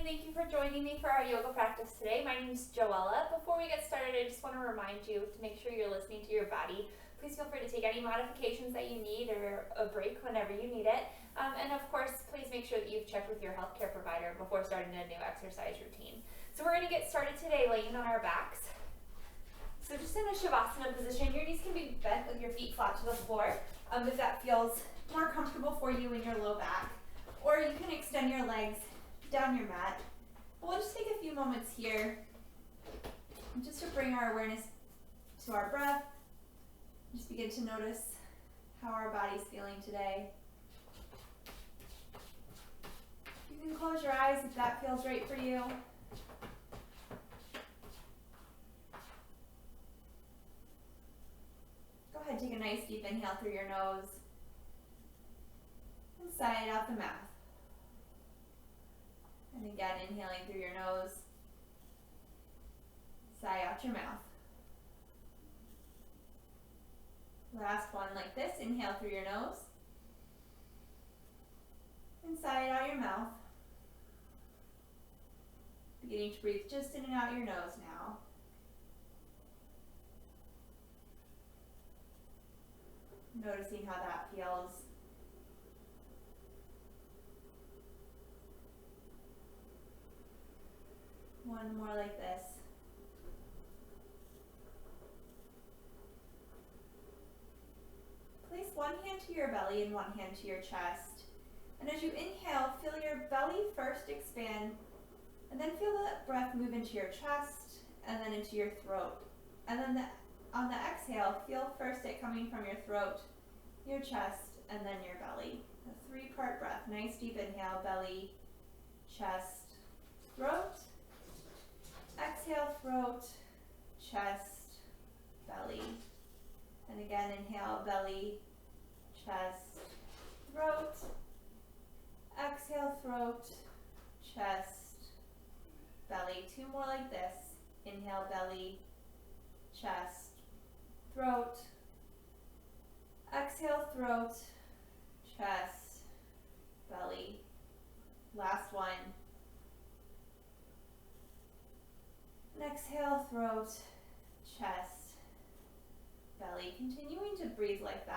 Thank you for joining me for our yoga practice today. My name is Joella. Before we get started, I just want to remind you to make sure you're listening to your body. Please feel free to take any modifications that you need or a break whenever you need it. And of course, please make sure that you've checked with your healthcare provider before starting a new exercise routine. So we're going to get started today laying on our backs. So just in a Shavasana position, your knees can be bent with your feet flat to the floor if that feels more comfortable for you in your low back. Or you can extend your legs down your mat. We'll just take a few moments here just to bring our awareness to our breath. Just begin to notice how our body's feeling today. You can close your eyes if that feels right for you. Go ahead, take a nice deep inhale through your nose and sigh it out the mouth. And again, inhaling through your nose, sigh out your mouth. Last one like this, inhale through your nose, and sigh it out your mouth. Beginning to breathe just in and out your nose now. Noticing how that feels. One more like this. Place one hand to your belly and one hand to your chest. And as you inhale, feel your belly first expand, and then feel the breath move into your chest and then into your throat. And then on the exhale, feel first it coming from your throat, your chest, and then your belly. A three-part breath. Nice deep inhale, belly, chest, throat. Exhale, throat, chest, belly. And again, inhale, belly, chest, throat. Exhale, throat, chest, belly. Two more like this. Inhale, belly, chest, throat. Exhale, throat, chest, belly. Last one. And exhale, throat, chest, belly. Continuing to breathe like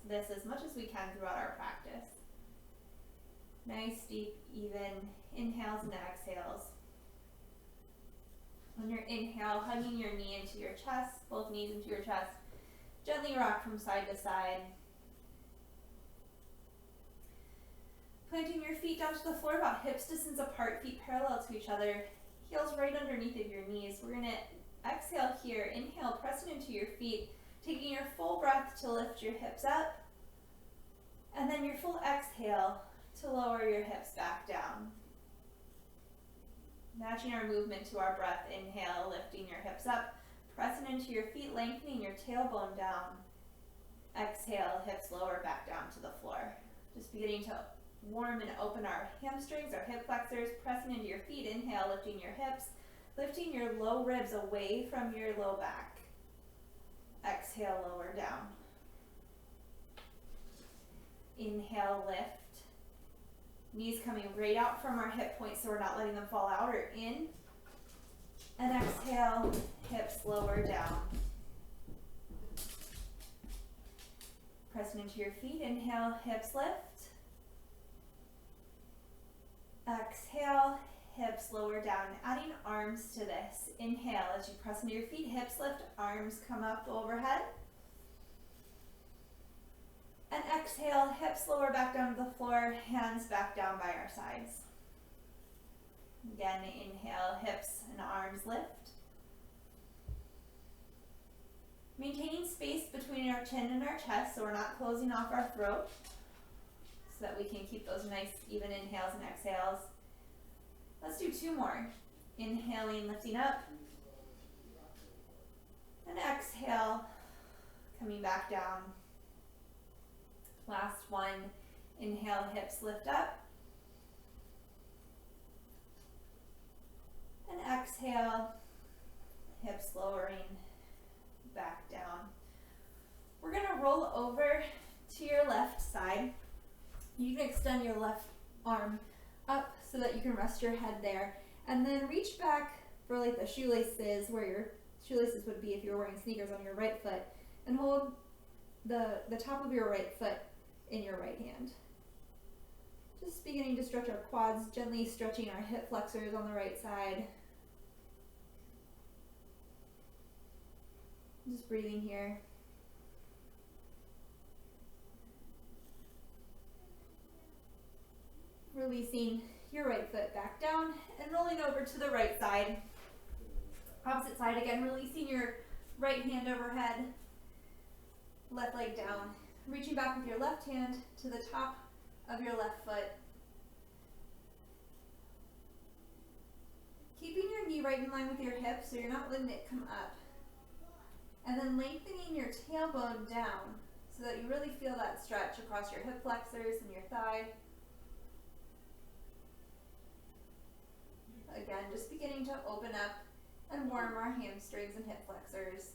this as much as we can throughout our practice. Nice, deep, even inhales and exhales. On your inhale, hugging your knee into your chest, both knees into your chest. Gently rock from side to side. Planting your feet down to the floor about hips distance apart, feet parallel to each other. Heels right underneath of your knees. We're going to exhale here. Inhale, press it into your feet, taking your full breath to lift your hips up. And then your full exhale to lower your hips back down. Matching our movement to our breath. Inhale, lifting your hips up, pressing into your feet, lengthening your tailbone down. Exhale, hips lower back down to the floor. Just beginning to warm and open our hamstrings, our hip flexors, pressing into your feet. Inhale, lifting your hips, lifting your low ribs away from your low back. Exhale, lower down. Inhale, lift. Knees coming right out from our hip points so we're not letting them fall out or in. And exhale, hips lower down. Pressing into your feet. Inhale, hips lift. Exhale, hips lower down, adding arms to this. Inhale, as you press into your feet, hips lift, arms come up overhead. And exhale, hips lower back down to the floor, hands back down by our sides. Again, inhale, hips and arms lift. Maintaining space between our chin and our chest so we're not closing off our throat, so that we can keep those nice even inhales and exhales. Let's do two more. Inhaling, lifting up. And exhale, coming back down. Last one. Inhale, hips lift up. And exhale, hips lowering back down. We're going to roll over to your left side. You can extend your left arm up so that you can rest your head there. And then reach back for like the shoelaces, where your shoelaces would be if you were wearing sneakers on your right foot, and hold the top of your right foot in your right hand. Just beginning to stretch our quads, gently stretching our hip flexors on the right side. Just breathing here. Releasing your right foot back down and rolling over to the right side. Opposite side again, releasing your right hand overhead, left leg down. Reaching back with your left hand to the top of your left foot. Keeping your knee right in line with your hip so you're not letting it come up. And then lengthening your tailbone down so that you really feel that stretch across your hip flexors and your thigh. Again, just beginning to open up and warm our hamstrings and hip flexors.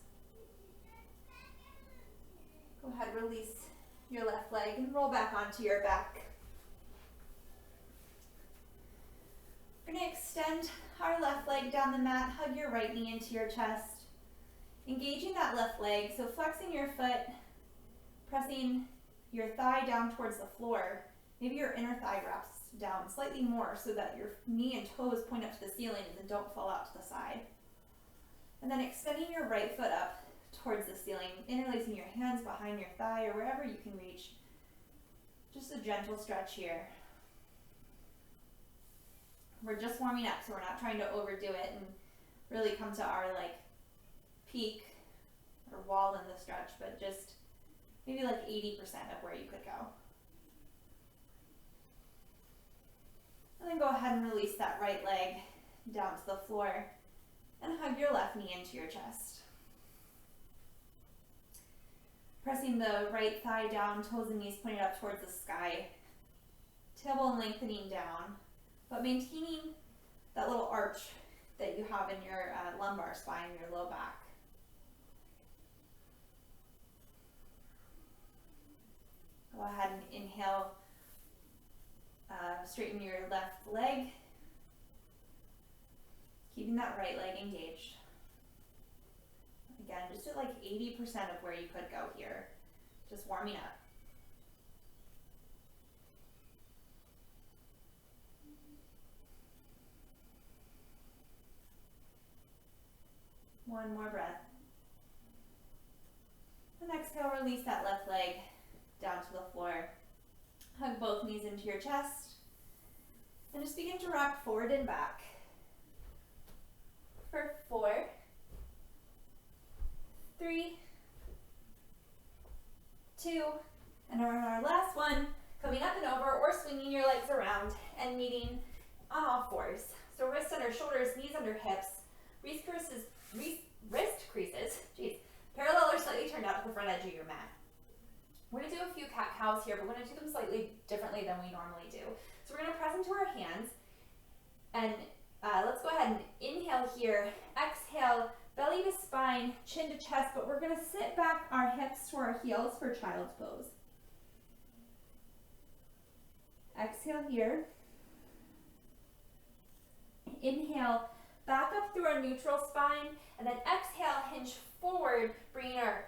Go ahead, release your left leg and roll back onto your back. We're going to extend our left leg down the mat, hug your right knee into your chest. Engaging that left leg, so flexing your foot, pressing your thigh down towards the floor. Maybe your inner thigh wraps down slightly more so that your knee and toes point up to the ceiling and don't fall out to the side. And then extending your right foot up towards the ceiling, interlacing your hands behind your thigh or wherever you can reach. Just a gentle stretch here. We're just warming up, so we're not trying to overdo it and really come to our peak or wall in the stretch, but just maybe 80% of where you could go. And then go ahead and release that right leg down to the floor and hug your left knee into your chest. Pressing the right thigh down, toes and knees pointed up towards the sky. Tailbone lengthening down, but maintaining that little arch that you have in your lumbar spine, your low back. Go ahead and inhale, straighten your left leg, keeping that right leg engaged. Again, just at 80% of where you could go here, just warming up. One more breath. And exhale, release that left leg down to the floor. Hug both knees into your chest. And just begin to rock forward and back. For 4, 3, 2, and on our last one, coming up and over or swinging your legs around and meeting on all fours. So wrists under shoulders, knees under hips, wrist creases, parallel or slightly turned out to the front edge of your mat. We're going to do a few cat-cows here, but we're going to do them slightly differently than we normally do. So we're going to press into our hands, and let's go ahead and inhale here. Exhale, belly to spine, chin to chest, but we're going to sit back our hips to our heels for child's pose. Exhale here. Inhale, back up through our neutral spine, and then exhale, hinge forward, bringing our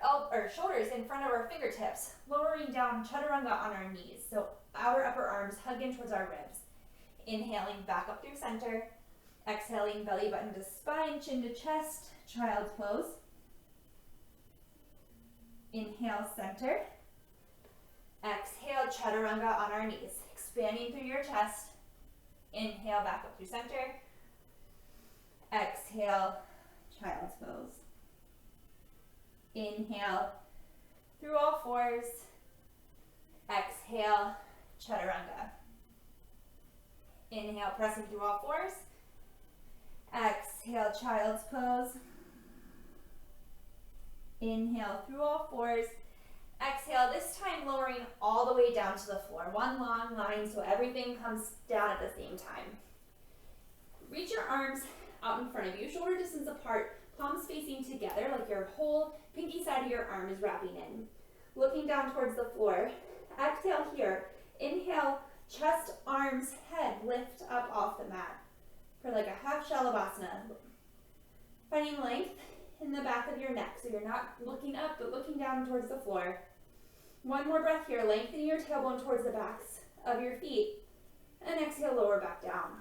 shoulders in front of our fingertips, lowering down chaturanga on our knees. So outer upper arms hug in towards our ribs. Inhaling back up through center. Exhaling, belly button to spine, chin to chest, child's pose. Inhale, center. Exhale, chaturanga on our knees. Expanding through your chest. Inhale, back up through center. Exhale, child's pose. Inhale, through all fours. Exhale, chaturanga. Inhale, pressing through all fours. Exhale, child's pose. Inhale, through all fours. Exhale, this time lowering all the way down to the floor. One long line so everything comes down at the same time. Reach your arms out in front of you, shoulder distance apart, palms facing together like your whole pinky side of your arm is wrapping in. Looking down towards the floor. Exhale here. Inhale, chest, arms, head lift up off Shalabhasana. Finding length in the back of your neck, so you're not looking up, but looking down towards the floor. One more breath here, lengthening your tailbone towards the backs of your feet. And exhale, lower back down.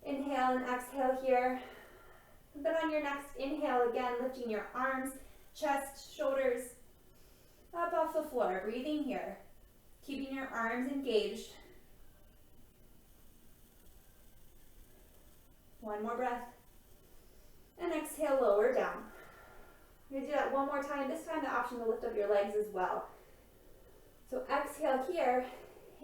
Inhale and exhale here. Then on your next inhale, again, lifting your arms, chest, shoulders, up off the floor. Breathing here. Keeping your arms engaged. One more breath. And exhale, lower down. We're going to do that one more time. This time the option to lift up your legs as well. So exhale here.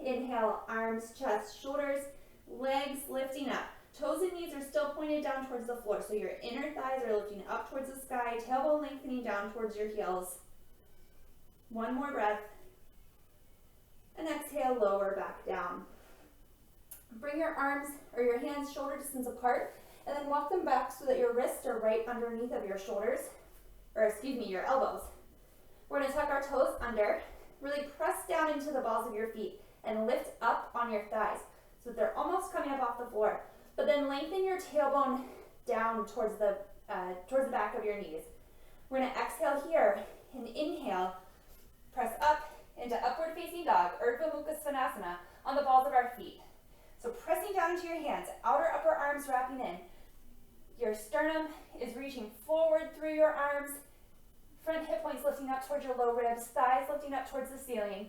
Inhale, arms, chest, shoulders, legs lifting up. Toes and knees are still pointed down towards the floor. So your inner thighs are lifting up towards the sky. Tailbone lengthening down towards your heels. One more breath. And exhale, lower back down. Bring your arms or your hands shoulder distance apart, and then walk them back so that your wrists are right underneath of your shoulders, or excuse me, your elbows. We're going to tuck our toes under, really press down into the balls of your feet, and lift up on your thighs so that they're almost coming up off the floor. But then lengthen your tailbone down towards the back of your knees. We're going to exhale here and inhale, press up into upward facing dog, Urdhva Mukha Svanasana, on the balls of our feet. So pressing down into your hands, outer upper arms wrapping in. Your sternum is reaching forward through your arms, front hip points lifting up towards your low ribs, thighs lifting up towards the ceiling.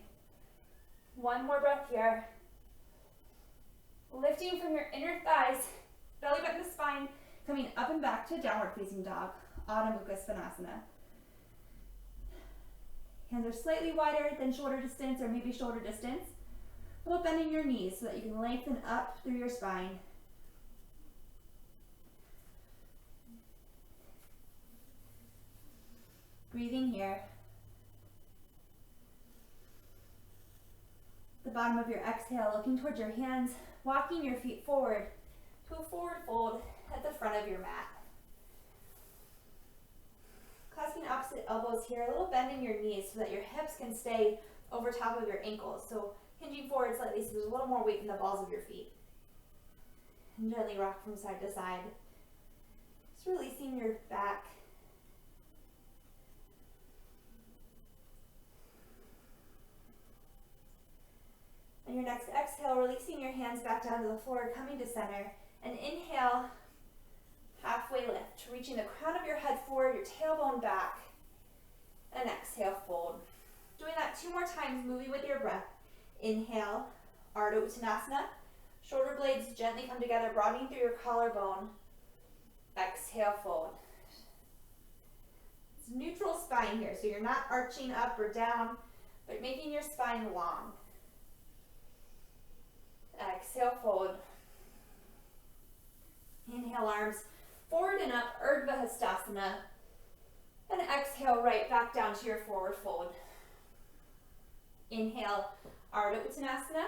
One more breath here. Lifting from your inner thighs, belly button to spine, coming up and back to downward facing dog, Adho Mukha Svanasana. Hands are slightly wider than shoulder distance, or maybe shoulder distance. A little bend in your knees so that you can lengthen up through your spine. Breathing here. The bottom of your exhale, looking towards your hands, walking your feet forward to a forward fold at the front of your mat. Clasping opposite elbows here, a little bend in your knees so that your hips can stay over top of your ankles. So hinging forward slightly so there's a little more weight in the balls of your feet. And gently rock from side to side. Just releasing your back. On your next exhale, releasing your hands back down to the floor, coming to center. And inhale, halfway lift, reaching the crown of your head forward, your tailbone back. And exhale, fold. Doing that 2 more times, moving with your breath. Inhale, Ardha Uttanasana. Shoulder blades gently come together, broadening through your collarbone. Exhale, fold. It's neutral spine here, so you're not arching up or down, but making your spine long. Exhale, fold. Inhale, arms forward and up, Urdhva Hastasana. And exhale, right back down to your forward fold. Inhale, Ardha Uttanasana.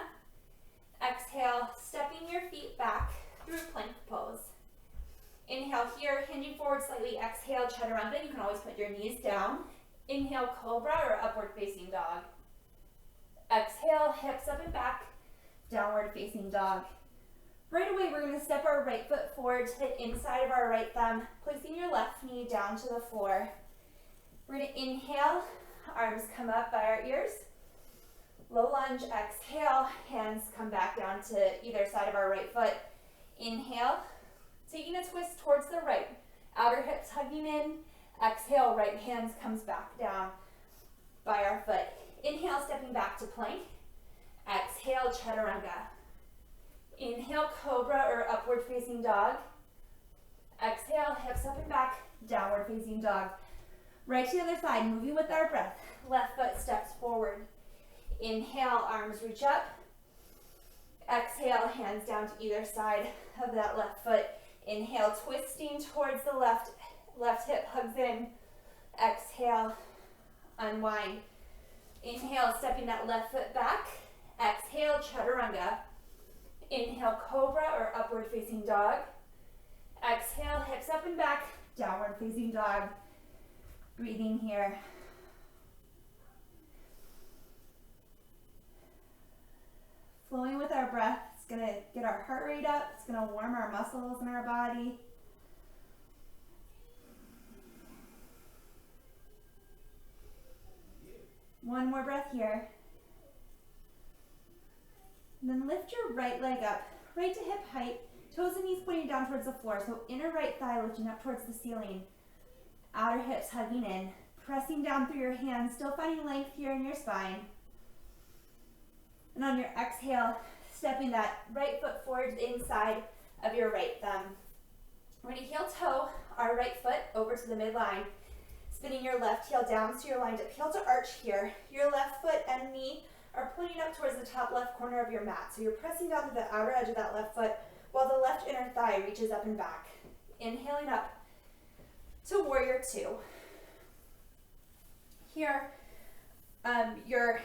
Exhale, stepping your feet back through plank pose. Inhale here, hinging forward slightly. Exhale, Chaturanga. You can always put your knees down. Inhale, Cobra or upward facing dog. Exhale, hips up and back, downward facing dog. Right away, we're going to step our right foot forward to the inside of our right thumb, placing your left knee down to the floor. We're going to inhale, arms come up by our ears. Low lunge, exhale, hands come back down to either side of our right foot. Inhale, taking a twist towards the right. Outer hips hugging in. Exhale, right hands comes back down by our foot. Inhale, stepping back to plank. Exhale, Chaturanga. Inhale, Cobra or upward facing dog. Exhale, hips up and back, downward facing dog. Right to the other side, moving with our breath. Left foot steps forward. Inhale, arms reach up. Exhale, hands down to either side of that left foot. Inhale, twisting towards the left hip hugs in. Exhale, unwind. Inhale, stepping that left foot back. Exhale, Chaturanga. Inhale, Cobra or upward facing dog. Exhale, hips up and back, downward facing dog. Breathing here. Flowing with our breath, it's going to get our our heart rate up. It's going to warm our muscles in our body. One more breath here. And then lift your right leg up, right to hip height, toes and knees pointing down towards the floor. So inner right thigh lifting up towards the ceiling. Outer hips hugging in, pressing down through your hands, still finding length here in your spine. And on your exhale, stepping that right foot forward inside of your right thumb. We're going to heel toe our right foot over to the midline, spinning your left heel down so you're lined up heel to arch here. Your left foot and knee are pointing up towards the top left corner of your mat. So you're pressing down to the outer edge of that left foot while the left inner thigh reaches up and back. Inhaling up to warrior two. Here, your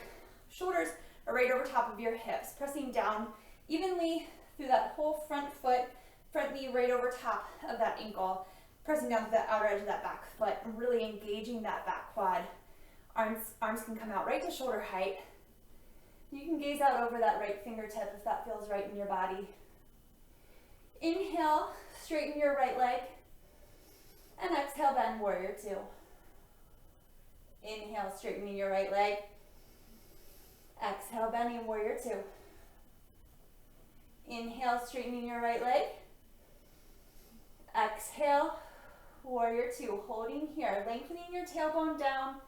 shoulders are right over top of your hips, pressing down evenly through that whole front foot, front knee right over top of that ankle, pressing down to the outer edge of that back foot and really engaging that back quad. Arms can come out right to shoulder height. You can gaze out over that right fingertip if that feels right in your body. Inhale, straighten your right leg, and exhale, bend warrior two. Inhale, straightening your right leg. Exhale, bending warrior two. Inhale, straightening your right leg. Exhale, warrior two. Holding here, lengthening your tailbone down.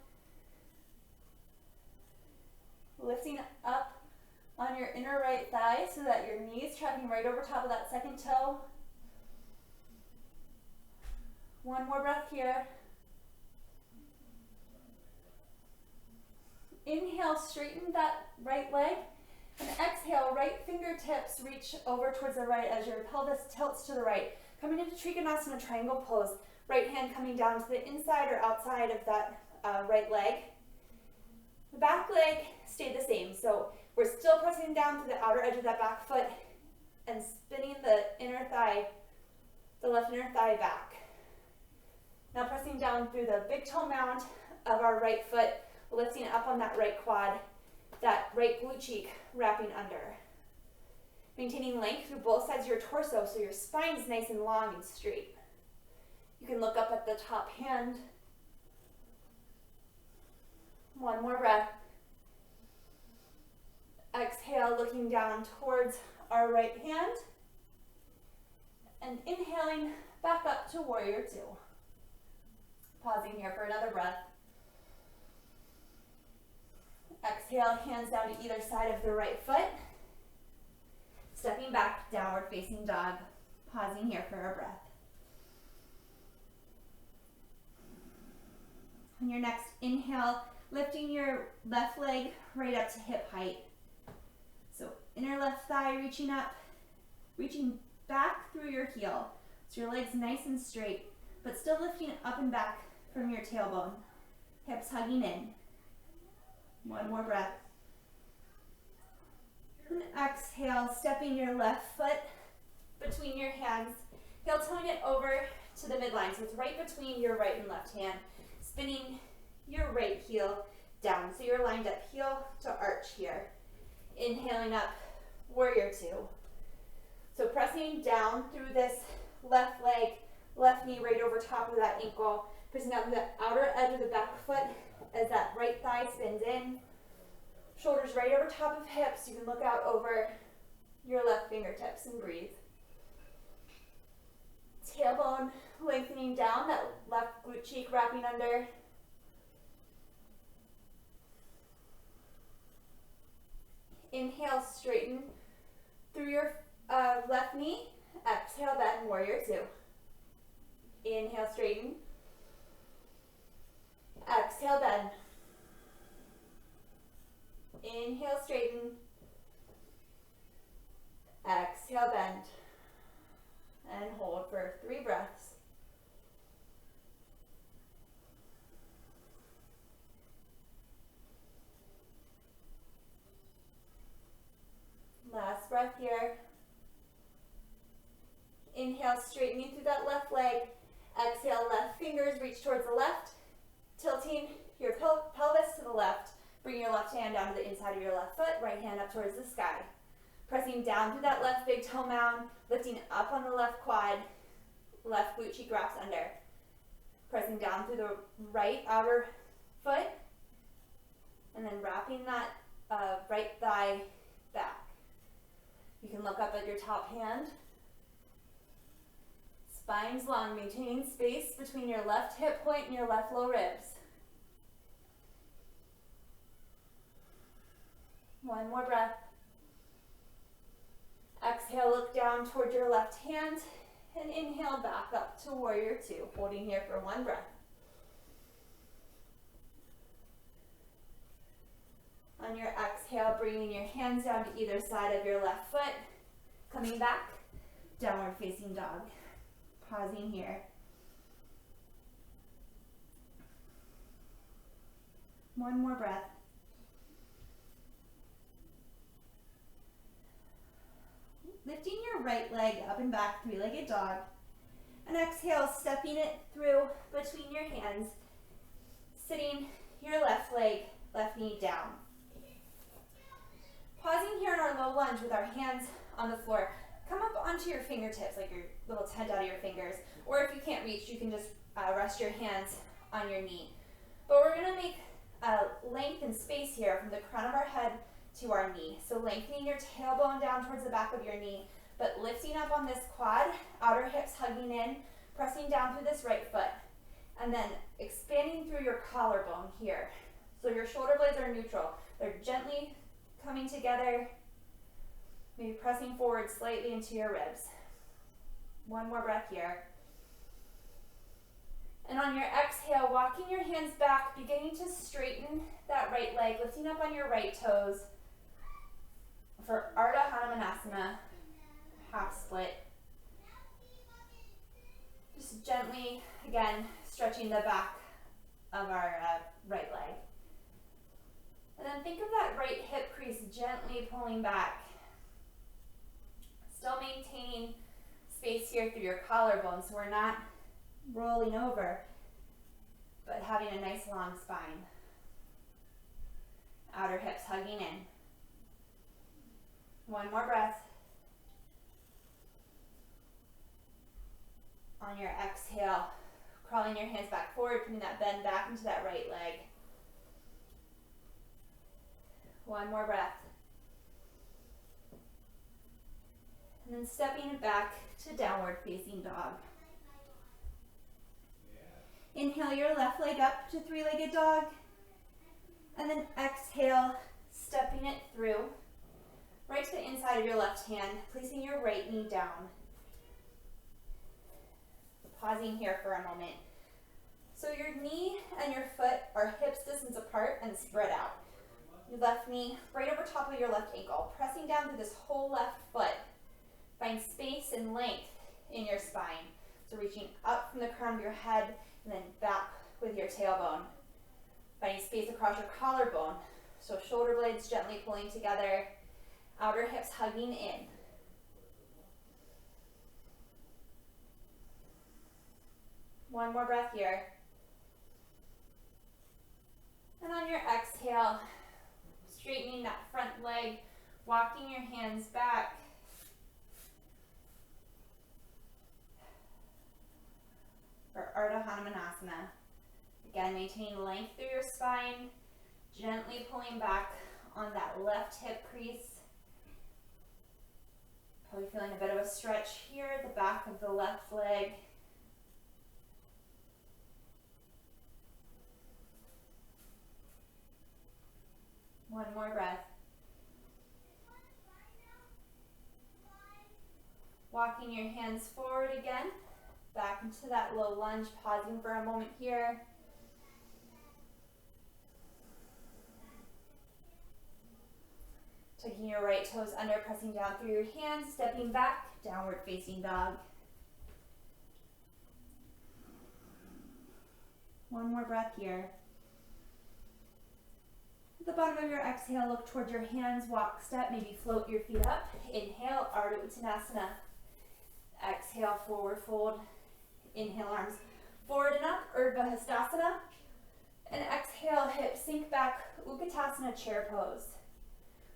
Lifting up on your inner right thigh so that your knee is tracking right over top of that second toe. One more breath here. Inhale, straighten that right leg, and exhale, right fingertips reach over towards the right as your pelvis tilts to the right. Coming into Trikonasana triangle pose, right hand coming down to the inside or outside of that right leg. The back leg stayed the same, so we're still pressing down to the outer edge of that back foot and spinning the inner thigh, the left inner thigh back. Now pressing down through the big toe mound of our right foot, lifting up on that right quad, that right glute cheek wrapping under. Maintaining length through both sides of your torso so your spine is nice and long and straight. You can look up at the top hand. One more breath. Exhale, looking down towards our right hand. And inhaling back up to warrior two. Pausing here for another breath. Exhale, hands down to either side of the right foot. Stepping back, downward facing dog. Pausing here for a breath. On your next inhale, lifting your left leg right up to hip height. So inner left thigh reaching up, reaching back through your heel. So your leg's nice and straight, but still lifting up and back from your tailbone. Hips hugging in. One more breath. And exhale, stepping your left foot between your hands, heel toeing it over to the midline. So it's right between your right and left hand. Spinning your right heel down. So you're lined up heel to arch here. Inhaling up, warrior two. So pressing down through this left leg, left knee right over top of that ankle. Pressing down to the outer edge of the back foot as that right thigh spins in. Shoulders right over top of hips. You can look out over your left fingertips and breathe. Tailbone lengthening down, that left glute cheek wrapping under. Inhale, straighten through your left knee. Exhale, bend, warrior two. Inhale, straighten. Exhale, bend. Inhale, straighten. Exhale, bend. And hold for 3 breaths. Last breath here. Inhale, straightening through that left leg. Exhale, left fingers reach towards the left. Tilting your pelvis to the left. Bring your left hand down to the inside of your left foot, right hand up towards the sky. Pressing down through that left big toe mound, lifting up on the left quad, left glute cheek wraps under. Pressing down through the right outer foot, and then wrapping that right thigh back. You can look up at your top hand. Spine's long, maintaining space between your left hip point and your left low ribs. One more breath. Exhale, look down toward your left hand, and inhale back up to warrior two, holding here for one breath. On your exhale, bringing your hands down to either side of your left foot, coming back, downward facing dog. Pausing here. One more breath. Lifting your right leg up and back, three-legged dog. And exhale, stepping it through between your hands, sitting your left leg, left knee down. Pausing here in our low lunge with our hands on the floor. Come up onto your fingertips, like your little tent out of your fingers. Or if you can't reach, you can just rest your hands on your knee. But we're gonna make length and space here from the crown of our head to our knee. So lengthening your tailbone down towards the back of your knee, but lifting up on this quad, outer hips hugging in, pressing down through this right foot. And then expanding through your collarbone here. So your shoulder blades are neutral. They're gently coming together, maybe pressing forward slightly into your ribs. One more breath here. And on your exhale, walking your hands back, beginning to straighten that right leg, lifting up on your right toes for Ardha Hanumanasana, half split. Just gently, again, stretching the back of our right leg. And then think of that right hip crease gently pulling back. Still maintaining space here through your collarbone, so we're not rolling over, but having a nice long spine. Outer hips hugging in. One more breath. On your exhale, crawling your hands back forward, putting that bend back into that right leg. One more breath. And then stepping it back to downward facing dog. Inhale your left leg up to three-legged dog. And then exhale, stepping it through, right to the inside of your left hand, placing your right knee down. Pausing here for a moment. So your knee and your foot are hips distance apart and spread out. Your left knee right over top of your left ankle, pressing down through this whole left foot. Find space and length in your spine. So reaching up from the crown of your head and then back with your tailbone. Finding space across your collarbone. So shoulder blades gently pulling together, outer hips hugging in. One more breath here. And on your exhale, straightening that front leg, walking your hands back. For Ardha Hanumanasana. Again, maintaining length through your spine, gently pulling back on that left hip crease. Probably feeling a bit of a stretch here at the back of the left leg. One more breath. Walking your hands forward again, back into that low lunge, pausing for a moment here. Taking your right toes under, pressing down through your hands, stepping back, downward facing dog. One more breath here. At the bottom of your exhale, look towards your hands, walk, step, maybe float your feet up. Inhale, Ardha Uttanasana. Exhale, forward fold. Inhale, arms forward and up, Urdhva Hastasana. And exhale, hips sink back, Utkatasana, chair pose.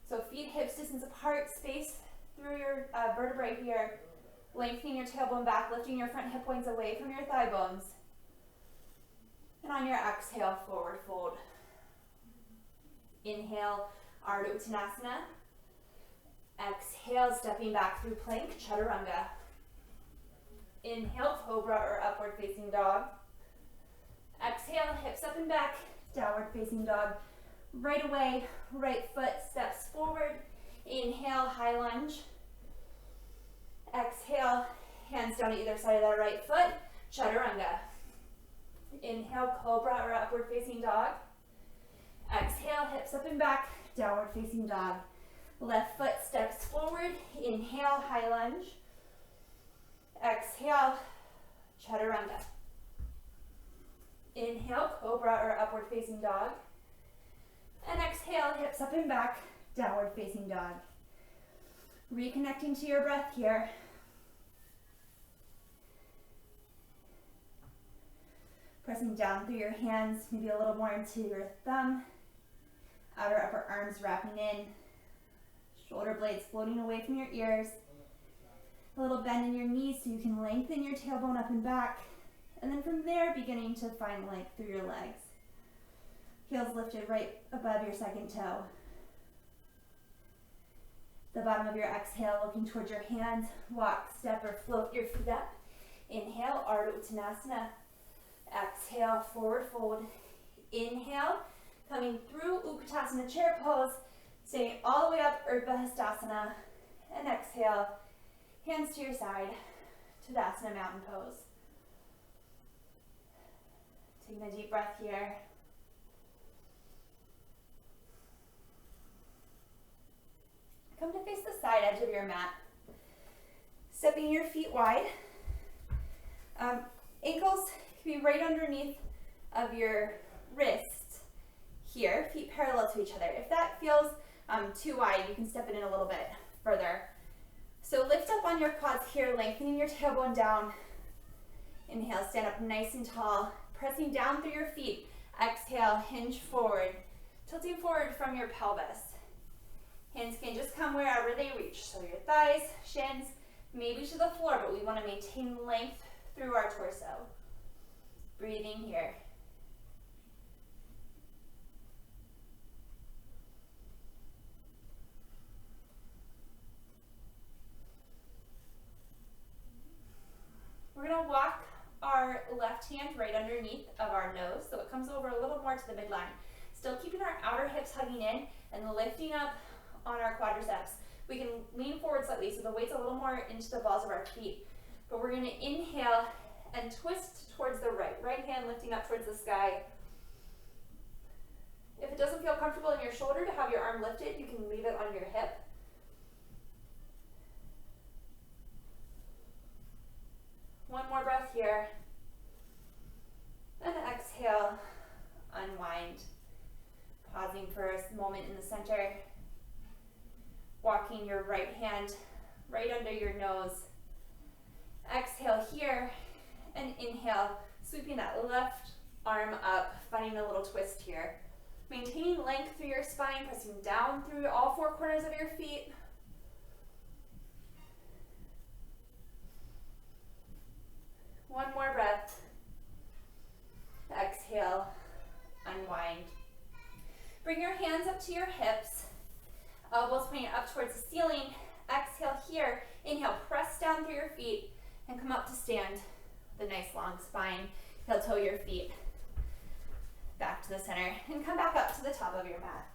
So feet hips distance apart, space through your vertebrae here. Lengthening your tailbone back, lifting your front hip points away from your thigh bones. And on your exhale, forward fold. Inhale, Ardha Uttanasana. Exhale, stepping back through plank, Chaturanga. Inhale, Cobra or upward facing dog. Exhale, hips up and back, downward facing dog. Right away, right foot steps forward. Inhale, high lunge. Exhale, hands down to either side of that right foot, Chaturanga. Inhale, Cobra or upward facing dog. Exhale, hips up and back, downward facing dog. Left foot steps forward. Inhale, high lunge. Exhale, Chaturanga. Inhale, Cobra or upward facing dog. And exhale, hips up and back, downward facing dog. Reconnecting to your breath here. Pressing down through your hands, maybe a little more into your thumb. Outer upper arms wrapping in. Shoulder blades floating away from your ears. A little bend in your knees so you can lengthen your tailbone up and back. And then from there, beginning to find length through your legs. Heels lifted right above your second toe. The bottom of your exhale, looking towards your hands. Walk, step, or float your feet up. Inhale, Ardha Uttanasana. Exhale, forward fold. Inhale, coming through Utkatasana chair pose. Staying all the way up, Urdhva Hastasana. And exhale, hands to your side, Tadasana mountain pose. Taking a deep breath here. Come to face the side edge of your mat. Stepping your feet wide. Ankles can be right underneath of your wrists here, feet parallel to each other. If that feels too wide, you can step it in a little bit further. So lift up on your quads here, lengthening your tailbone down. Inhale, stand up nice and tall, pressing down through your feet. Exhale, hinge forward, tilting forward from your pelvis. Hands can just come wherever they reach. So your thighs, shins, maybe to the floor, but we want to maintain length through our torso. Breathing here. We're going to walk our left hand right underneath of our nose so it comes over a little more to the midline. Still keeping our outer hips hugging in and lifting up on our quadriceps. We can lean forward slightly so the weight's a little more into the balls of our feet. But we're going to inhale and twist towards the right. Right hand lifting up towards the sky. If it doesn't feel comfortable in your shoulder to have your arm lifted, you can leave it on your hip. One more breath here. And exhale, unwind. Pausing for a moment in the center. Walking your right hand right under your nose. Exhale here and inhale, sweeping that left arm up, finding a little twist here. Maintaining length through your spine, pressing down through all four corners of your feet. One more breath. Exhale, unwind. Bring your hands up to your hips. Elbows pointing up towards the ceiling. Exhale here. Inhale, press down through your feet and come up to stand with a nice long spine. Heel toe your feet back to the center and come back up to the top of your mat.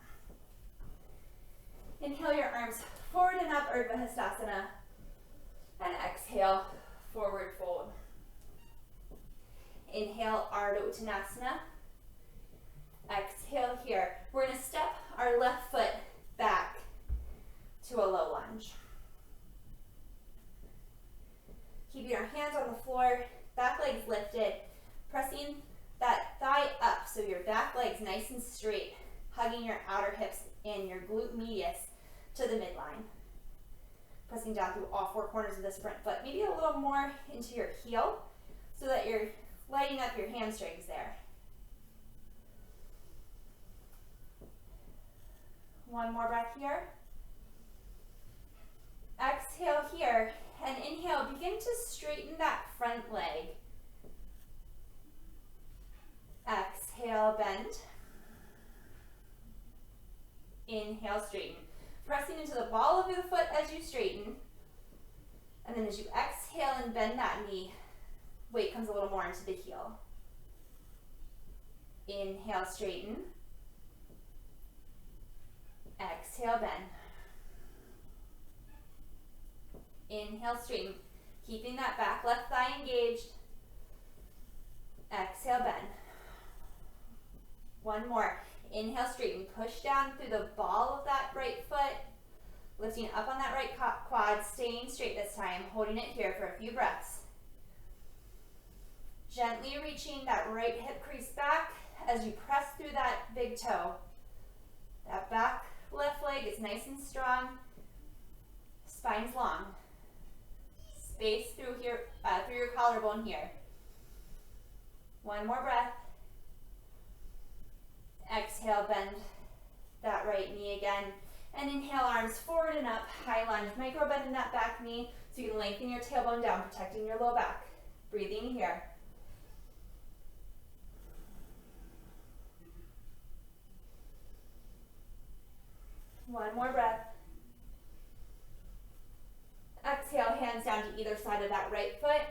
Inhale your arms forward and up, Urdhva Hastasana. And exhale, forward fold. Inhale, Ardha Uttanasana. Exhale here. We're going to step our left foot back to a low lunge. Keeping our hands on the floor, back legs lifted, pressing that thigh up so your back leg's nice and straight, hugging your outer hips and your glute medius to the midline. Pressing down through all four corners of this front foot, maybe a little more into your heel so that you're lighting up your hamstrings there. One more breath here. here, and inhale, begin to straighten that front leg. Exhale, bend. Inhale, straighten. Pressing into the ball of the foot as you straighten. And then as you exhale and bend that knee, weight comes a little more into the heel. Inhale, straighten. Exhale, bend. Inhale, straighten. Keeping that back left thigh engaged. Exhale, bend. One more. Inhale, straighten. Push down through the ball of that right foot. Lifting up on that right quad. Staying straight this time. Holding it here for a few breaths. Gently reaching that right hip crease back as you press through that big toe. That back left leg is nice and strong. Spine's long. Space through here, through your collarbone here. One more breath. Exhale, bend that right knee again. And inhale, arms forward and up, high lunge. Micro bend in that back knee so you can lengthen your tailbone down, protecting your low back. Breathing here. One more breath. Exhale, hands down to either side of that right foot.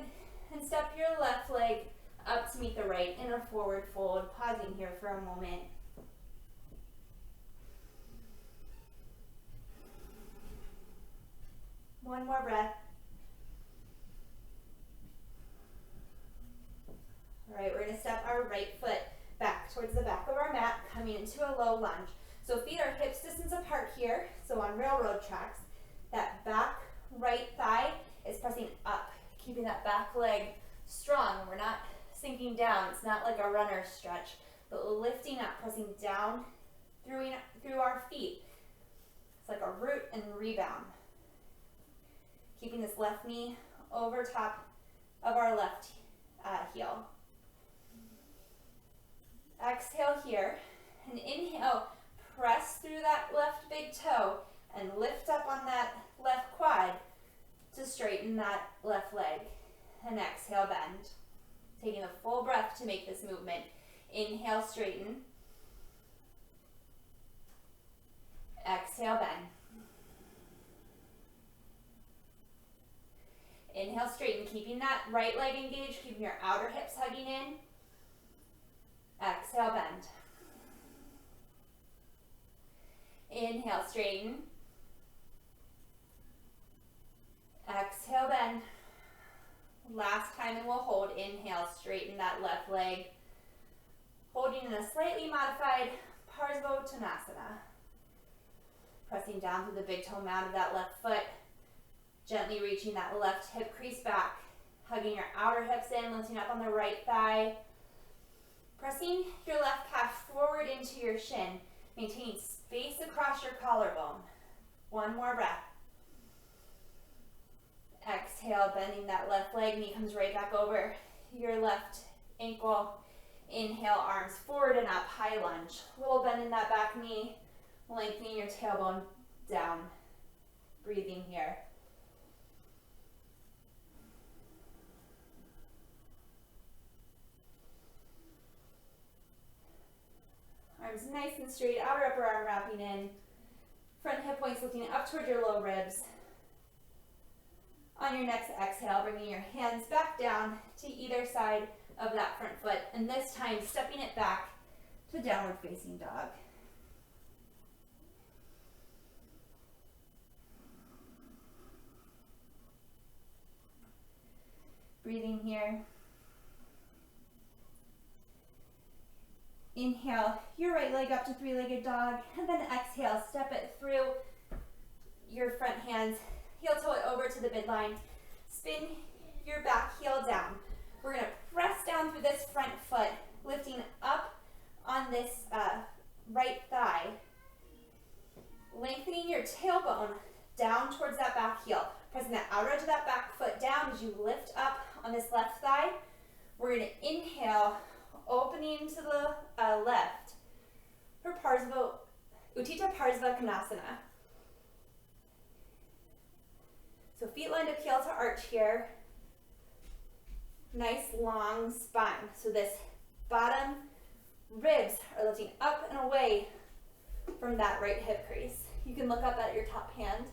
And step your left leg up to meet the right in a forward fold. Pausing here for a moment. One more breath. All right, we're going to step our right foot back towards the back of our mat, coming into a low lunge. So feet are hips distance apart here, so on railroad tracks. That back right thigh is pressing up, keeping that back leg strong. We're not sinking down. It's not like a runner stretch, but lifting up, pressing down through our feet. It's like a root and rebound. Keeping this left knee over top of our left heel. Exhale here, and inhale, press through that left big toe and lift up on that left quad to straighten that left leg. And exhale, bend. Taking a full breath to make this movement. Inhale, straighten. Exhale, bend. Inhale, straighten, keeping that right leg engaged, keeping your outer hips hugging in. Exhale, bend. Inhale, straighten. Exhale, bend. Last time, and we'll hold. Inhale, straighten that left leg. Holding in a slightly modified Parsvottanasana. Pressing down through the big toe mound of that left foot. Gently reaching that left hip crease back. Hugging your outer hips in, lifting up on the right thigh. Pressing your left calf forward into your shin. Maintaining space across your collarbone. One more breath. Exhale, bending that left leg. Knee comes right back over your left ankle. Inhale, arms forward and up, high lunge. Little bend in that back knee. Lengthening your tailbone down. Breathing here. Arms nice and straight, outer upper arm wrapping in. Front hip points lifting up toward your low ribs. On your next exhale, bringing your hands back down to either side of that front foot. And this time, stepping it back to downward facing dog. Breathing here. Inhale your right leg up to three-legged dog, and then exhale, step it through your front hands, heel toe it over to the midline, spin your back heel down. We're going to press down through this front foot, lifting up on this right thigh, lengthening your tailbone down towards that back heel, pressing that outer edge of that back foot down as you lift up on this left thigh. We're going to inhale, opening to the left for Utthita Parsva Konasana. So feet lined up, heel to arch here. Nice long spine. So this bottom ribs are lifting up and away from that right hip crease. You can look up at your top hand.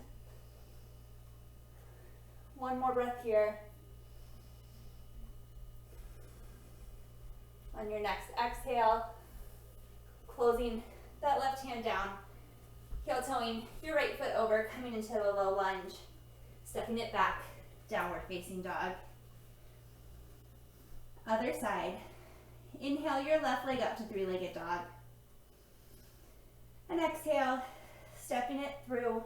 One more breath here. On your next exhale, closing that left hand down, heel toeing your right foot over, coming into a low lunge, stepping it back, downward facing dog. Other side. Inhale your left leg up to three-legged dog. And exhale, stepping it through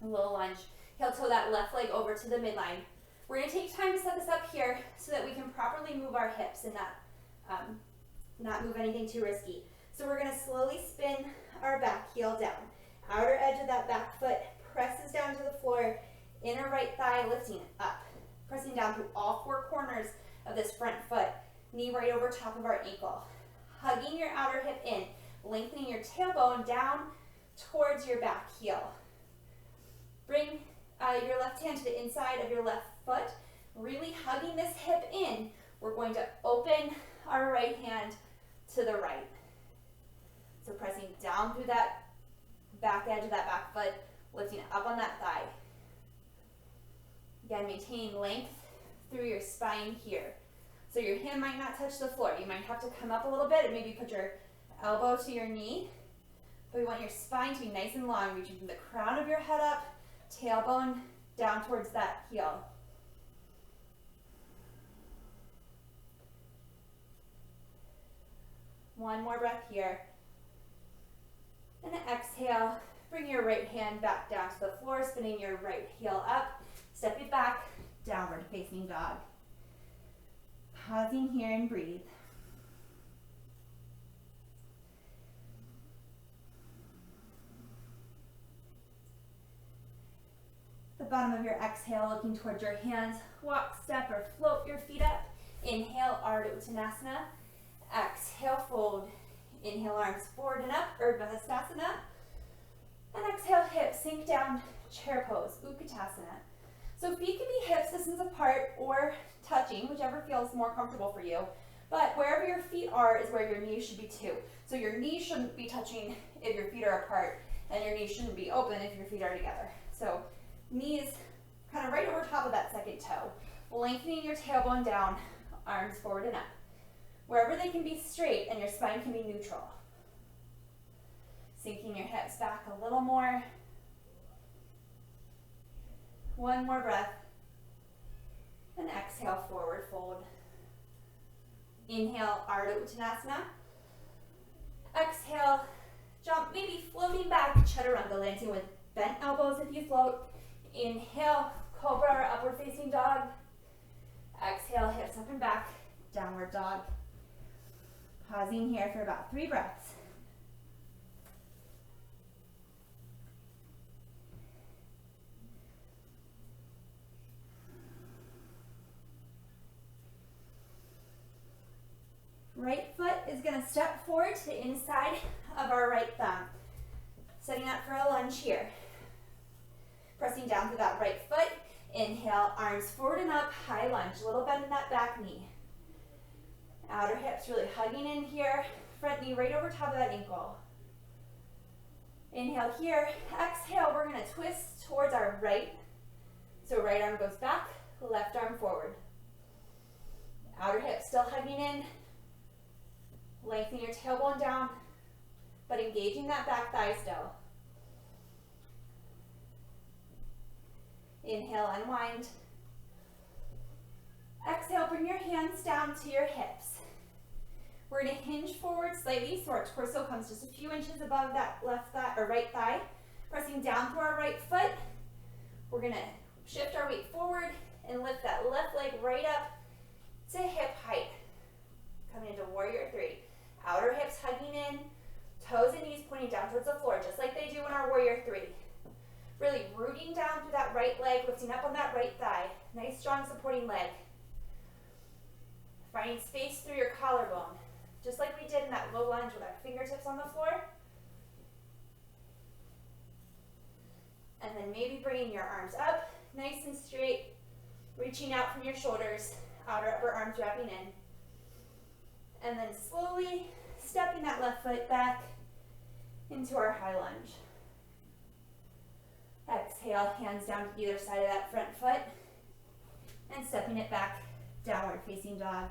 a low lunge. Heel toe that left leg over to the midline. We're going to take time to set this up here so that we can properly move our hips and not move anything too risky. So we're going to slowly spin our back heel down. Outer edge of that back foot presses down to the floor. Inner right thigh lifting up. Pressing down through all four corners of this front foot. Knee right over top of our ankle. Hugging your outer hip in. Lengthening your tailbone down towards your back heel. Bring your left hand to the inside of your left foot. Really hugging this hip in. We're going to open our right hand to the right. So pressing down through that back edge of that back foot, lifting up on that thigh. Again, maintaining length through your spine here. So your hand might not touch the floor. You might have to come up a little bit and maybe put your elbow to your knee. But we want your spine to be nice and long, reaching from the crown of your head up, tailbone down towards that heel. One more breath here. And exhale, bring your right hand back down to the floor, spinning your right heel up, step it back, downward facing dog. Pausing here and breathe. The bottom of your exhale, looking towards your hands, walk, step, or float your feet up. Inhale, Ardha Uttanasana. Exhale, fold. Inhale, arms forward and up, Urdhva Hastasana. And exhale, hips sink down, chair pose, Utkatasana. So feet can be hips distance apart or touching, whichever feels more comfortable for you. But wherever your feet are is where your knees should be too. So your knees shouldn't be touching if your feet are apart, and your knees shouldn't be open if your feet are together. So knees kind of right over top of that second toe. Lengthening your tailbone down, arms forward and up. Wherever they can be straight and your spine can be neutral. Sinking your hips back a little more. One more breath. And exhale, forward fold. Inhale, Ardha Uttanasana. Exhale, jump, maybe floating back, Chaturanga, landing with bent elbows if you float. Inhale, Cobra or upward facing dog. Exhale, hips up and back, downward dog. Pausing here for about 3 breaths. Right foot is going to step forward to the inside of our right thumb. Setting up for a lunge here. Pressing down through that right foot. Inhale, arms forward and up, high lunge. A little bend in that back knee. Outer hips really hugging in here. Front knee right over top of that ankle. Inhale here. Exhale, we're going to twist towards our right. So right arm goes back, left arm forward. Outer hip still hugging in. Lengthening your tailbone down, but engaging that back thigh still. Inhale, unwind. Exhale, bring your hands down to your hips. We're going to hinge forward slightly so our torso comes just a few inches above that left thigh or right thigh. Pressing down through our right foot. We're going to shift our weight forward and lift that left leg right up to hip height. Coming into warrior 3. Outer hips hugging in, toes and knees pointing down towards the floor, just like they do in our warrior 3. Really rooting down through that right leg, lifting up on that right thigh. Nice, strong, supporting leg. Finding space through your collarbone, just like we did in that low lunge with our fingertips on the floor. And then maybe bringing your arms up nice and straight, reaching out from your shoulders, outer upper arms wrapping in. And then slowly stepping that left foot back into our high lunge. Exhale, hands down to either side of that front foot, and stepping it back, downward facing dog.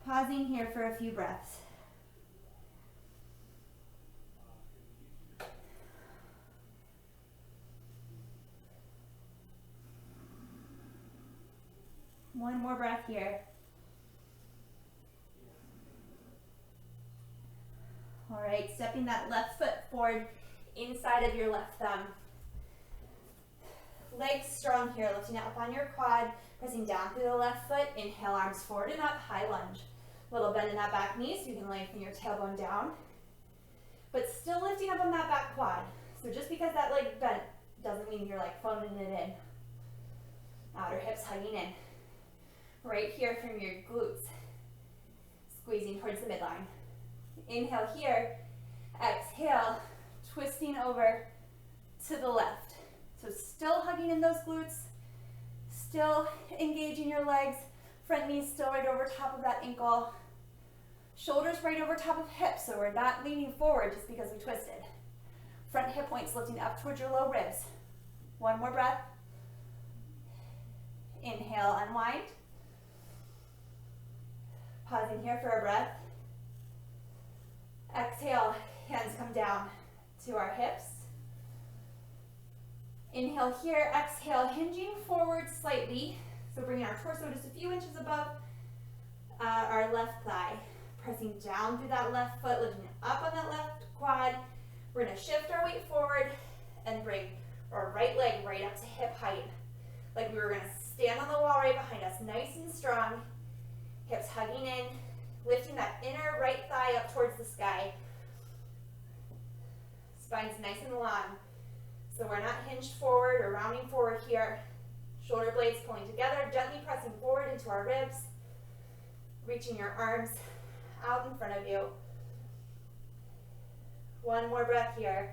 Pausing here for a few breaths. One more breath here. All right, stepping that left foot forward inside of your left thumb. Legs strong here, lifting up on your quad, pressing down through the left foot. Inhale, arms forward and up, high lunge. Little bend in that back knee so you can lengthen your tailbone down, but still lifting up on that back quad. So just because that leg bent doesn't mean you're like phoning it in. Outer hips hugging in. Right here from your glutes, squeezing towards the midline. Inhale here, exhale, twisting over to the left. So still hugging in those glutes, still engaging your legs, front knees still right over top of that ankle, shoulders right over top of hips, so we're not leaning forward just because we twisted. Front hip points lifting up towards your low ribs. One more breath. Inhale, unwind. Pausing here for a breath. Exhale, hands come down to our hips. Inhale here, exhale, hinging forward slightly. So bringing our torso just a few inches above our left thigh. Pressing down through that left foot, lifting it up on that left quad. We're gonna shift our weight forward and bring our right leg right up to hip height. Like we were gonna stand on the wall right behind us, nice and strong. Hips hugging in, lifting that inner right thigh up towards the sky. Spine's nice and long. So we're not hinged forward or rounding forward here. Shoulder blades pulling together, gently pressing forward into our ribs. Reaching your arms out in front of you. One more breath here.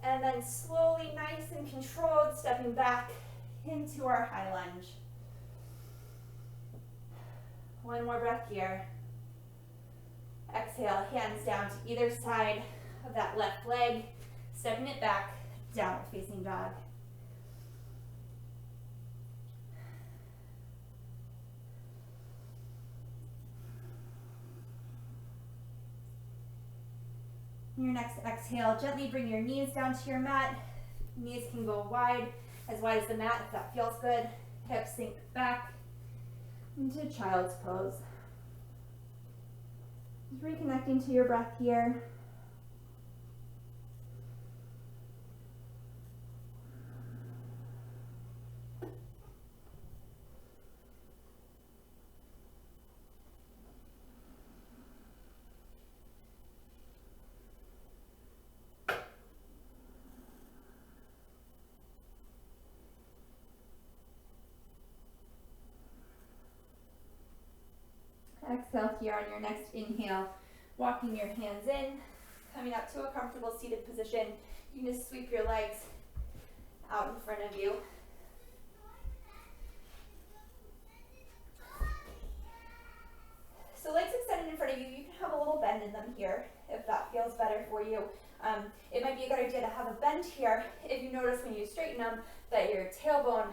And then slowly, nice and controlled, stepping back into our high lunge. One more breath here. Exhale, hands down to either side of that left leg, stepping it back, downward facing dog. Your next exhale, gently bring your knees down to your mat. Knees can go wide as the mat if that feels good. Hips sink back into child's pose. Just reconnecting to your breath here. Exhale here on your next inhale, walking your hands in, coming up to a comfortable seated position. You can just sweep your legs out in front of you. So legs extended in front of you, you can have a little bend in them here if that feels better for you. It might be a good idea to have a bend here if you notice when you straighten them that your tailbone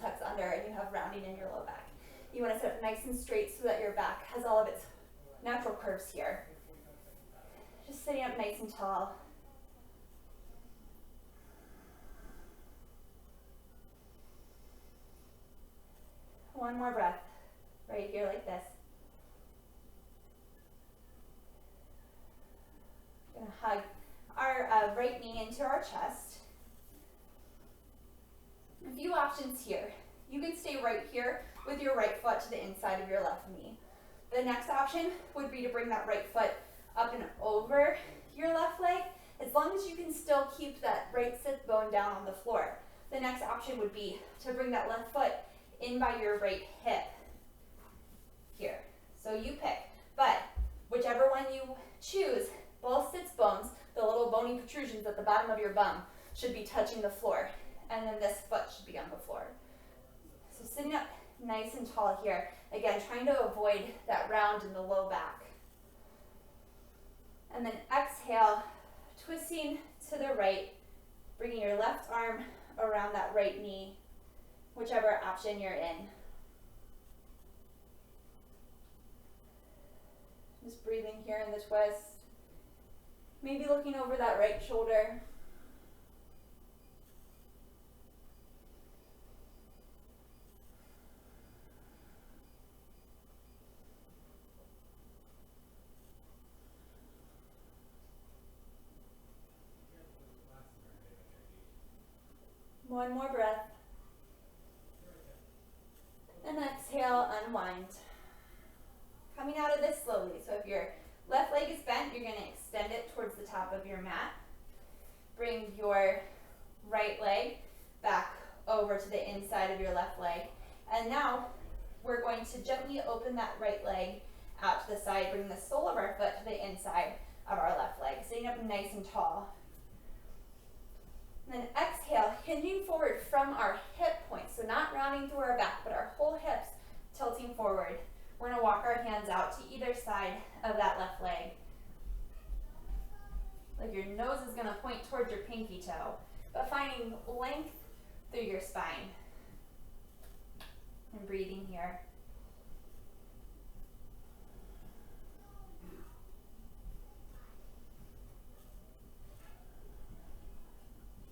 tucks under and you have rounding in your low back. You want to sit up nice and straight so that your back has all of its natural curves here. Just sitting up nice and tall. One more breath, right here like this. We're going to hug our right knee into our chest. A few options here. You can stay right here with your right foot to the inside of your left knee. The next option would be to bring that right foot up and over your left leg, as long as you can still keep that right sit bone down on the floor. The next option would be to bring that left foot in by your right hip here. So you pick, but whichever one you choose, both sits bones, the little bony protrusions at the bottom of your bum, should be touching the floor. and then this foot should be on the floor. So sitting up nice and tall here. Again, trying to avoid that round in the low back. And then exhale, twisting to the right, bringing your left arm around that right knee, whichever option you're in. Just breathing here in the twist. Maybe looking over that right shoulder. One more breath. And exhale, unwind. Coming out of this slowly. So if your left leg is bent, you're going to extend it towards the top of your mat. Bring your right leg back over to the inside of your left leg. And now we're going to gently open that right leg out to the side, bring the sole of our foot to the inside of our left leg, sitting up nice and tall. And then exhale, hinging forward from our hip points, so not rounding through our back, but our whole hips tilting forward. We're going to walk our hands out to either side of that left leg. Like your nose is going to point towards your pinky toe, but finding length through your spine. And breathing here.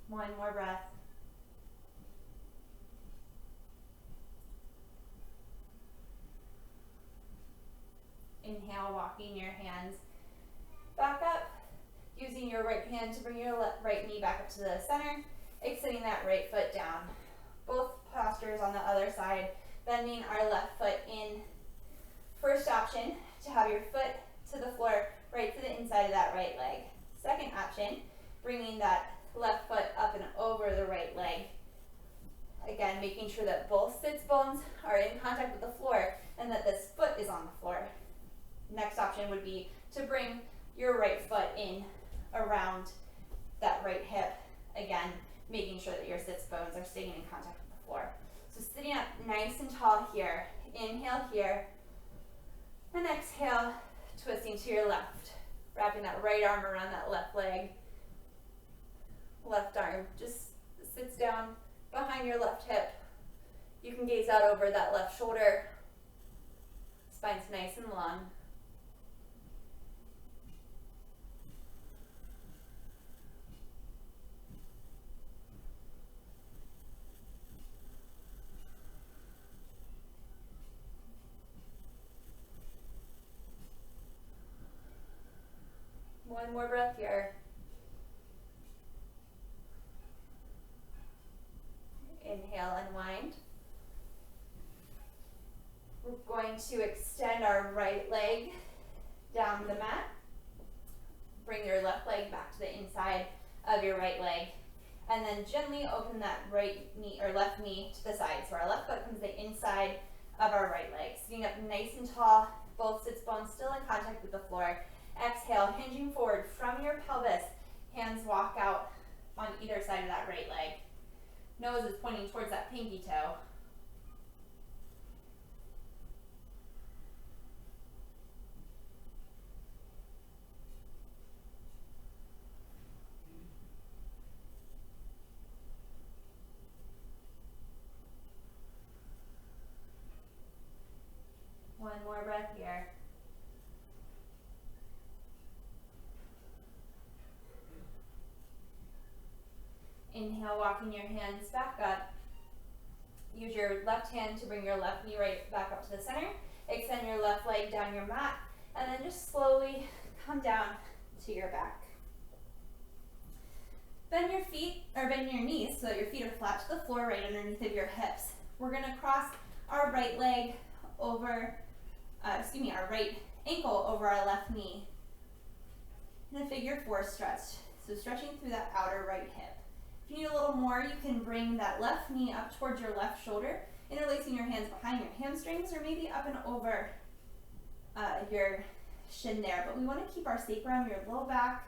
One more breath. Inhale, walking your hands back up, using your right hand to bring your right knee back up to the center, extending that right foot down. Both postures on the other side, bending our left foot in. First option, to have your foot to the floor, right to the inside of that right leg. Second option, bringing that left foot up and over the right leg. Again, making sure that both sits bones are in contact with the floor and that this foot is on the floor. Next option would be to bring your right foot in around that right hip. Again, making sure that your sits bones are staying in contact with the floor. So sitting up nice and tall here. Inhale here. And exhale, twisting to your left. Wrapping that right arm around that left leg. Left arm just sits down behind your left hip. You can gaze out over that left shoulder. Spine's nice and long. One more breath here. Inhale, unwind. We're going to extend our right leg down the mat. Bring your left leg back to the inside of your right leg. And then gently open that right knee or left knee to the side. So our left foot comes to the inside of our right leg. Sitting up nice and tall, both sits bones still in contact with the floor. Exhale, hinging forward from your pelvis. Hands walk out on either side of that right leg. Nose is pointing towards that pinky toe. One more breath here. Inhale, walking your hands back up. Use your left hand to bring your left knee right back up to the center. Extend your left leg down your mat, and then just slowly come down to your back. Bend your feet, or bend your knees so that your feet are flat to the floor right underneath of your hips. We're gonna cross our right leg over, our right ankle over our left knee in a figure 4 stretch. So stretching through that outer right hip. If you need a little more, you can bring that left knee up towards your left shoulder, interlacing your hands behind your hamstrings or maybe up and over your shin there. But we want to keep our sacrum, your low back,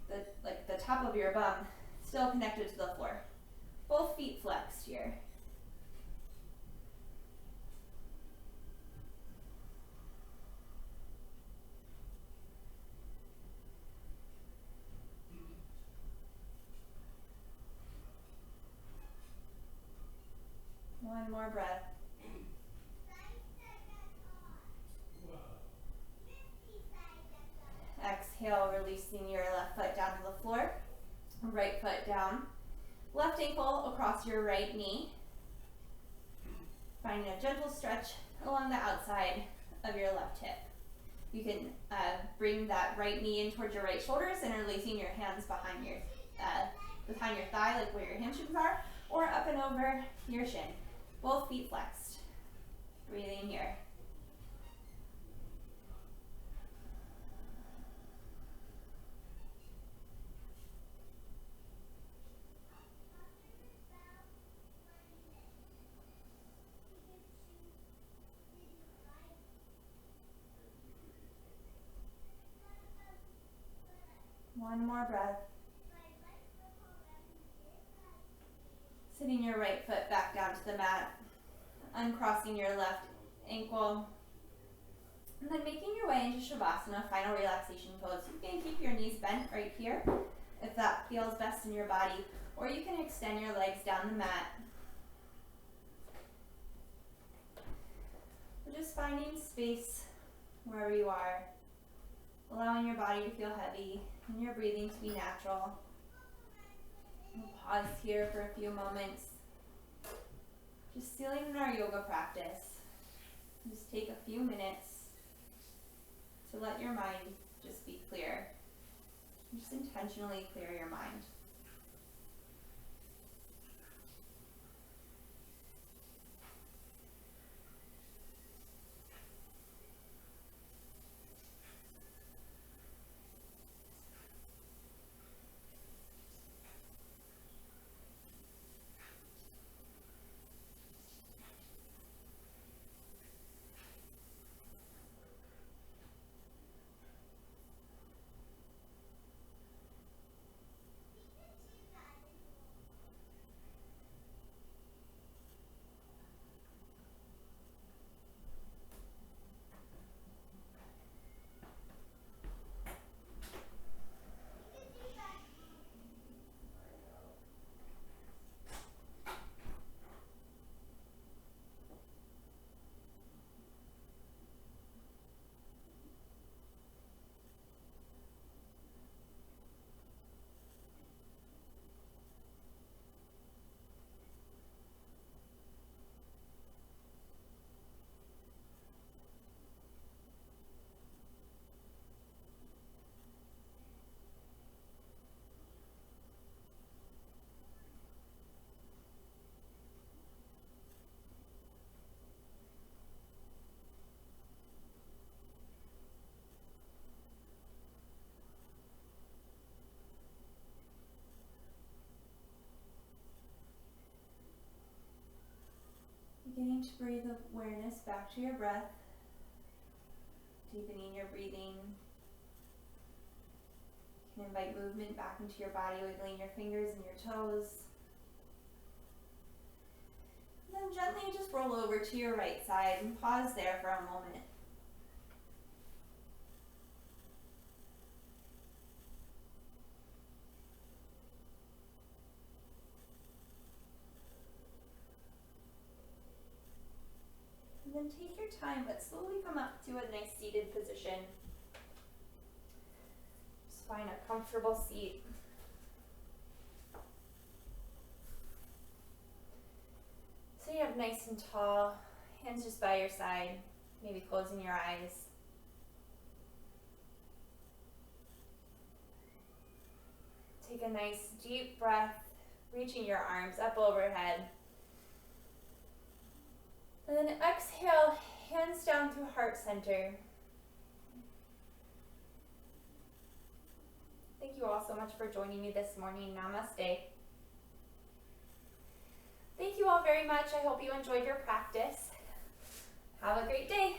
the top of your bum Still connected to the floor. Both feet flexed here. One more breath. Exhale, releasing your left foot down to the floor. Right foot down. Left ankle across your right knee. Finding a gentle stretch along the outside of your left hip. You can bring that right knee in towards your right shoulders and releasing your hands behind your thigh, like where your hamstrings are, or up and over your shin. Both feet flexed. Breathing here. One more breath. Sitting your right foot back down to the mat, uncrossing your left ankle, and then making your way into Shavasana, final relaxation pose. You can keep your knees bent right here if that feels best in your body, or you can extend your legs down the mat. We're just finding space wherever you are, allowing your body to feel heavy and your breathing to be natural. We'll pause here for a few moments, just sealing in our yoga practice. Just take a few minutes to let your mind just be clear. Just intentionally clear your mind. Beginning to breathe awareness back to your breath, deepening your breathing. You can invite movement back into your body, wiggling your fingers and your toes. And then gently just roll over to your right side and pause there for a moment. And then take your time, but slowly come up to a nice seated position. Just find a comfortable seat. Sit up nice and tall, hands just by your side, maybe closing your eyes. Take a nice deep breath, reaching your arms up overhead. And then exhale, hands down through heart center. Thank you all so much for joining me this morning. Namaste. Thank you all very much. I hope you enjoyed your practice. Have a great day.